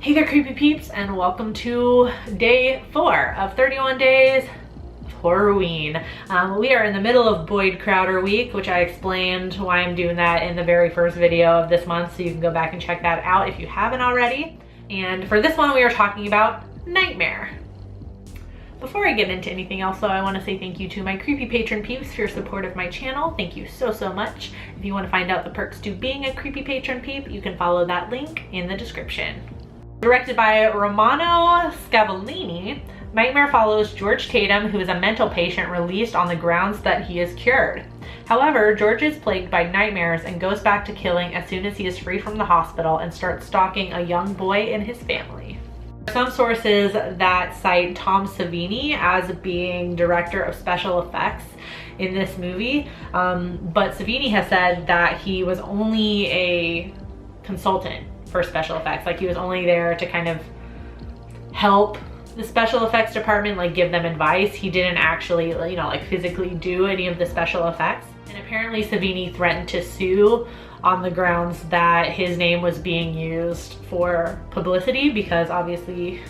Hey there, creepy peeps, and welcome to day 4 of 31 days of Horrorween. We are in the middle of Boyd Crowder week, which I explained why I'm doing that in the very first video of this month, so you can go back and check that out if you haven't already. And for this one, we are talking about Nightmare. Before I get into anything else though, I want to say thank you to my creepy patron peeps for your support of my channel. Thank you so much. If you want to find out the perks to being a creepy patron peep, you can follow that link in the description. Directed by Romano Scavolini, Nightmare follows George Tatum, who is a mental patient released on the grounds that he is cured. However, George is plagued by nightmares and goes back to killing as soon as he is free from the hospital and starts stalking a young boy and his family. Some sources that cite Tom Savini as being director of special effects in this movie, but Savini has said that he was only a consultant for special effects. Like, he was only there to kind of help the special effects department, like give them advice. He didn't actually, you know, like physically do any of the special effects. And apparently Savini threatened to sue on the grounds that his name was being used for publicity, because obviously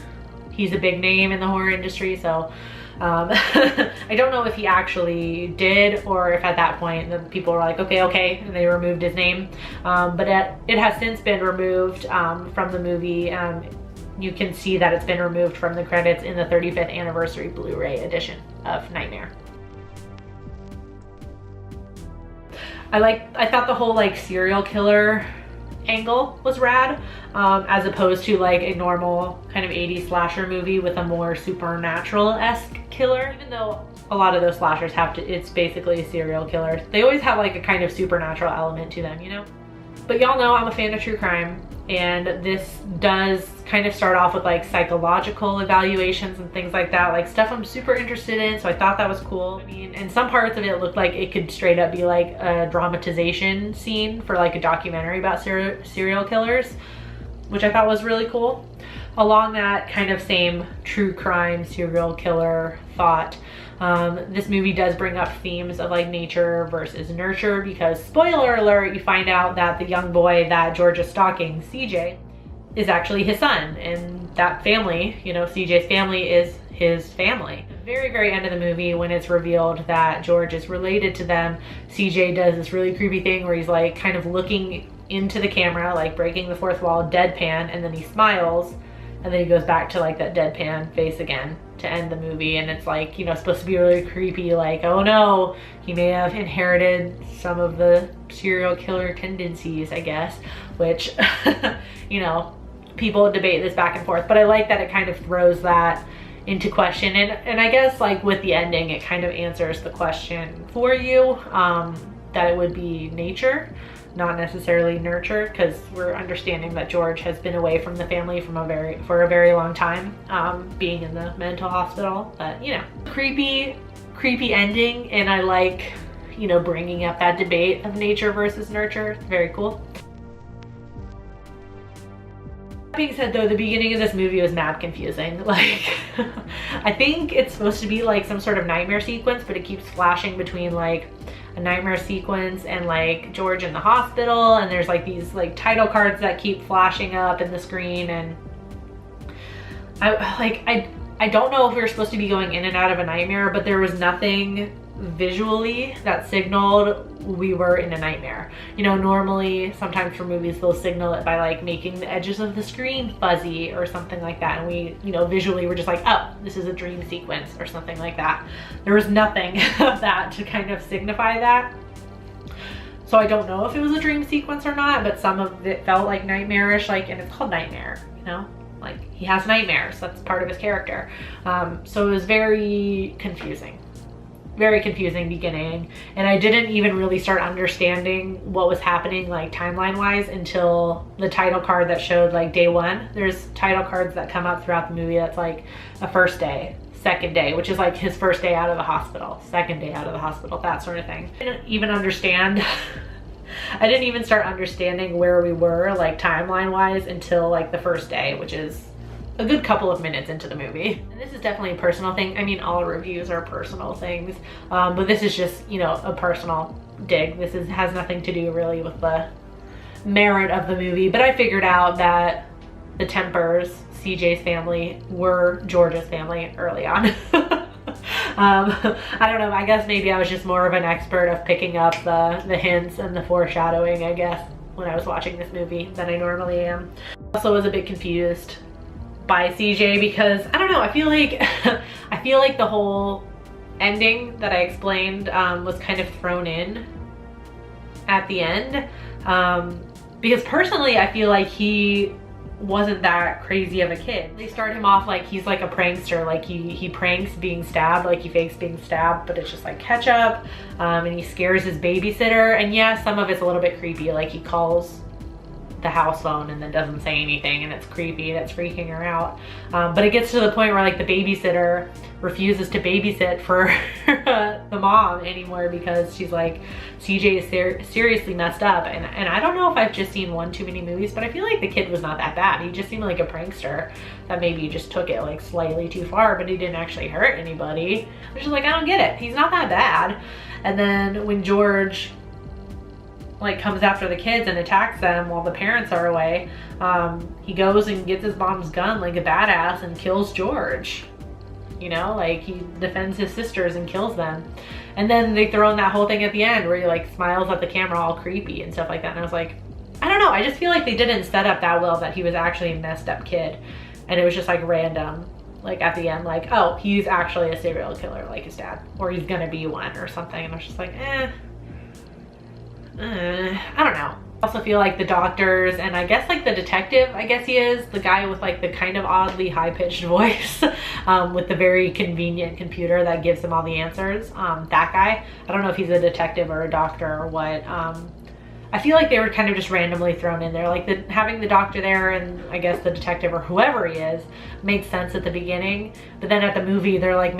he's a big name in the horror industry. So I don't know if he actually did, or if at that point the people were like, okay, and they removed his name. But it has since been removed from the movie. You can see that it's been removed from the credits in the 35th anniversary Blu-ray edition of Nightmare. I thought the whole like serial killer angle was rad, as opposed to like a normal kind of 80s slasher movie with a more supernatural-esque killer. Even though a lot of those slashers it's basically a serial killer, they always have like a kind of supernatural element to them, you know? But y'all know I'm a fan of true crime, and this does kind of start off with like psychological evaluations and things like that, like stuff I'm super interested in, so I thought that was cool. I mean, and some parts of it looked like it could straight up be like a dramatization scene for like a documentary about serial killers, which I thought was really cool. Along that kind of same true crime serial killer thought, this movie does bring up themes of like nature versus nurture, because spoiler alert, you find out that the young boy that George is stalking, CJ, is actually his son, and that family, you know, CJ's family is his family. At the very end of the movie, when it's revealed that George is related to them, CJ does this really creepy thing where he's like kind of looking into the camera, like breaking the fourth wall, deadpan, and then he smiles, and then he goes back to like that deadpan face again to end the movie. And it's like, you know, supposed to be really creepy, like, oh no, he may have inherited some of the serial killer tendencies, I guess, which you know, people debate this back and forth, but I like that it kind of throws that into question, and I guess like with the ending it kind of answers the question for you, that it would be nature, not necessarily nurture, because we're understanding that George has been away from the family for a very long time, being in the mental hospital. But you know, creepy ending, and I like, you know, bringing up that debate of nature versus nurture. It's very cool. That being said though, the beginning of this movie was mad confusing. Like I think it's supposed to be like some sort of nightmare sequence, but it keeps flashing between like a nightmare sequence and like George in the hospital, and there's like these like title cards that keep flashing up in the screen, and I don't know if we were supposed to be going in and out of a nightmare, but there was nothing visually that signaled we were in a nightmare. You know, normally sometimes for movies they'll signal it by like making the edges of the screen fuzzy or something like that, and we, you know, visually we're just like, oh, this is a dream sequence or something like that. There was nothing of that to kind of signify that. So I don't know if it was a dream sequence or not, but some of it felt like nightmarish, like, and it's called Nightmare, you know, like he has nightmares, that's part of his character. So it was very confusing beginning, and I didn't even really start understanding what was happening like timeline wise until the title card that showed like day 1. There's title cards that come up throughout the movie that's like a first day, second day, which is like his first day out of the hospital, second day out of the hospital, that sort of thing. I didn't even understand I didn't even start understanding where we were like timeline wise until like the first day, which is a good couple of minutes into the movie. And this is definitely a personal thing. I mean, all reviews are personal things, but this is just, you know, a personal dig. This has nothing to do really with the merit of the movie, but I figured out that the Tempers, CJ's family, were George's family early on. I don't know, I guess maybe I was just more of an expert of picking up the hints and the foreshadowing, I guess, when I was watching this movie than I normally am. Also was a bit confused by CJ because, I don't know, I feel like the whole ending that I explained was kind of thrown in at the end. Because personally, I feel like he wasn't that crazy of a kid. They start him off like he's like a prankster, like he pranks being stabbed, like he fakes being stabbed, but it's just like ketchup, and he scares his babysitter, and yeah, some of it's a little bit creepy, like he calls the house phone and then doesn't say anything, and it's creepy and it's freaking her out. But it gets to the point where like the babysitter refuses to babysit for the mom anymore because she's like, CJ is seriously messed up. And I don't know if I've just seen one too many movies, but I feel like the kid was not that bad. He just seemed like a prankster that maybe just took it like slightly too far, but he didn't actually hurt anybody. I'm just like, I don't get it. He's not that bad. And then when George like comes after the kids and attacks them while the parents are away, he goes and gets his mom's gun like a badass and kills George. You know, like he defends his sisters and kills them. And then they throw in that whole thing at the end where he like smiles at the camera all creepy and stuff like that. And I was like, I don't know, I just feel like they didn't set up that well that he was actually a messed up kid. And it was just like random, like at the end, like, oh, he's actually a serial killer like his dad, or he's gonna be one or something. And I was just like, I don't know. I also feel like the doctors and I guess like the detective, I guess he is, the guy with like the kind of oddly high-pitched voice with the very convenient computer that gives him all the answers. That guy, I don't know if he's a detective or a doctor or what. I feel like they were kind of just randomly thrown in there. Like having the doctor there and I guess the detective or whoever he is makes sense at the beginning, but then at the movie they're like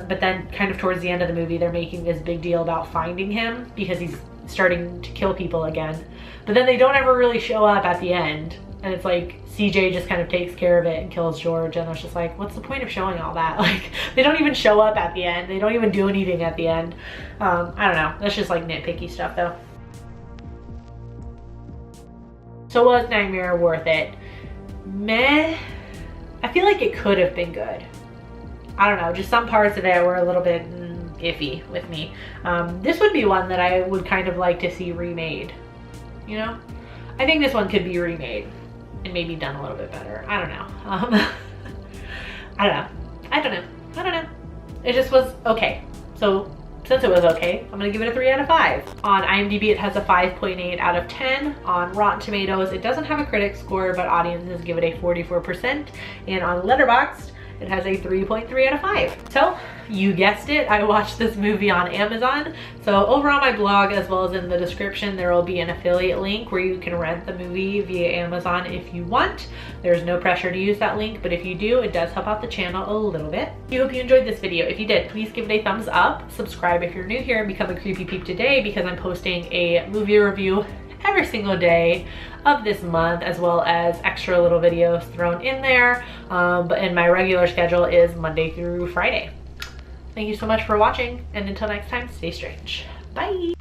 but then kind of towards the end of the movie they're making this big deal about finding him because he's starting to kill people again. But then they don't ever really show up at the end, and it's like CJ just kind of takes care of it and kills George, and I was just like, what's the point of showing all that? Like they don't even show up at the end, they don't even do anything at the end. I don't know, that's just like nitpicky stuff though. So was Nightmare worth it? Meh. I feel like it could have been good. I don't know, just some parts of it were a little bit iffy with me. This would be one that I would kind of like to see remade, you know? I think this one could be remade and maybe done a little bit better. I don't know. I don't know. It just was okay. So since it was okay, I'm gonna give it a 3 out of 5. On IMDb, it has a 5.8 out of 10. On Rotten Tomatoes, it doesn't have a critic score, but audiences give it a 44%. And on Letterboxd, it has a 3.3 out of 5. So, you guessed it, I watched this movie on Amazon. So over on my blog, as well as in the description, there will be an affiliate link where you can rent the movie via Amazon if you want. There's no pressure to use that link, but if you do, it does help out the channel a little bit. I hope you enjoyed this video. If you did, please give it a thumbs up. Subscribe if you're new here and become a Creepy Peep today, because I'm posting a movie review every single day of this month, as well as extra little videos thrown in there. And my regular schedule is Monday through Friday. Thank you so much for watching, and until next time, stay strange. Bye!